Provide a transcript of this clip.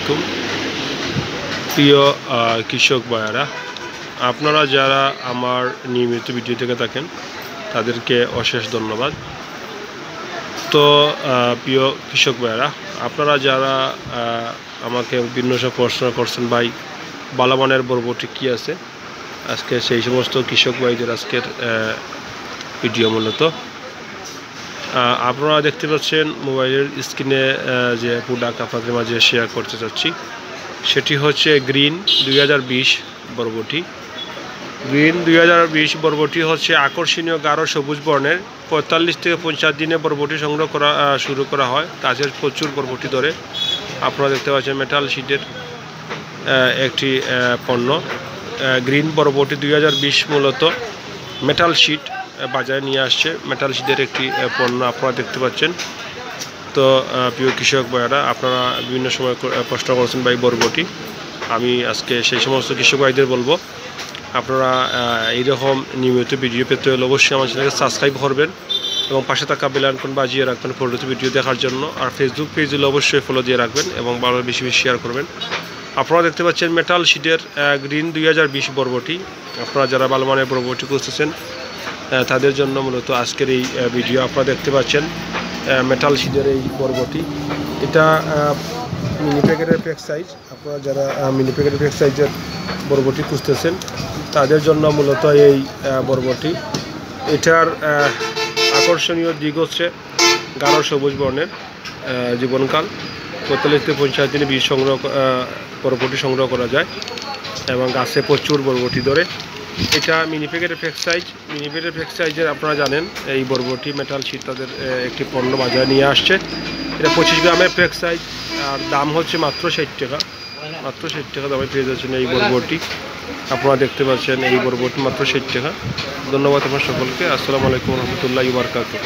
আলাইকুম প্রিয় কৃষক ভাইয়েরা, আপনারা যারা আমার নিয়মিত ভিডিও থেকে থাকেন তাদেরকে অশেষ ধন্যবাদ। তো প্রিয় কৃষক ভাইয়েরা, আপনারা যারা আমাকে বিভিন্ন সব প্রশ্ন করছেন, ভাই ভালো মানের বরবটি কী আছে, আজকে সেই সমস্ত কৃষক ভাইদের আজকের ভিডিও। মূলত আপনারা দেখতে পাচ্ছেন মোবাইলের স্ক্রিনে যে প্রোডাক্ট আপনাদের মাঝে শেয়ার করতে চাচ্ছি সেটি হচ্ছে গ্রিন 2020 বরবটি। গ্রিন 2020 বরবটি হচ্ছে আকর্ষণীয় গাঢ় সবুজ বর্ণের। 45 থেকে 50 দিনে বরবটি সংগ্রহ করা শুরু করা হয়। গাছের প্রচুর বরবটি ধরে। আপনারা দেখতে পাচ্ছেন মেটাল শিটের একটি পণ্য। গ্রিন বরবটি 2020 মূলত মেটাল শিট বাজারে নিয়ে আসছে। মেটাল শিটের একটি পণ্য আপনারা দেখতে পাচ্ছেন। তো প্রিয় কৃষক ভাইয়েরা, আপনারা বিভিন্ন সময় প্রশ্ন করছেন ভাই বরবটি। আমি আজকে সেই সমস্ত কৃষক ভাইদের বলবো, আপনারা এইরকম নিয়মিত ভিডিও পেতে হলে অবশ্যই আমার চ্যানেলকে সাবস্ক্রাইব করবেন এবং পাশে থাকা বেল আইকন বাজিয়ে রাখবেন পরবর্তী ভিডিও দেখার জন্য। আর ফেসবুক পেজ হলে অবশ্যই ফলো দিয়ে রাখবেন এবং ভালো বেশি বেশি শেয়ার করবেন। আপনারা দেখতে পাচ্ছেন মেটাল শিটের গ্রিন 2020 বরবটি। আপনারা যারা ভালো মানের বরবটি খুঁজতেছেন তাদের জন্য মূলত আজকের এই ভিডিও। আপনারা দেখতে পাচ্ছেন মেটাল শিটের এই বরবটি। এটা মিনি প্যাকেটের প্যাক সাইজ। আপনারা যারা মিনি প্যাকেটের প্যাক সাইজের বরবটি খুঁজতেছেন তাদের জন্য মূলত এই বরবটি। এটার আকর্ষণীয় দিক হচ্ছে গাঢ় সবুজ বর্ণের জীবনকাল। 45 থেকে 50 দিনে বীজ বরবটি সংগ্রহ করা যায় এবং গাছে প্রচুর বরবটি ধরে। এটা মিনি প্যাকেটের প্যাক সাইজ। মিনি প্যাকেটের প্যাক সাইজের আপনারা জানেন এই বরবটি মেটাল শিট তাদের একটি পণ্য বাজারে নিয়ে আসছে। এটা 25 গ্রামের প্যাক সাইজ আর দাম হচ্ছে মাত্র 60 টাকা। মাত্র 60 টাকা দামে পেয়ে যাচ্ছেন এই বরবটি। আপনারা দেখতে পাচ্ছেন এই বরবটি মাত্র 60 টাকা। ধন্যবাদ আপনার সকলকে। আসসালামু আলাইকুম রহমতুল্লাহি ওয়া বারাকাতুহু।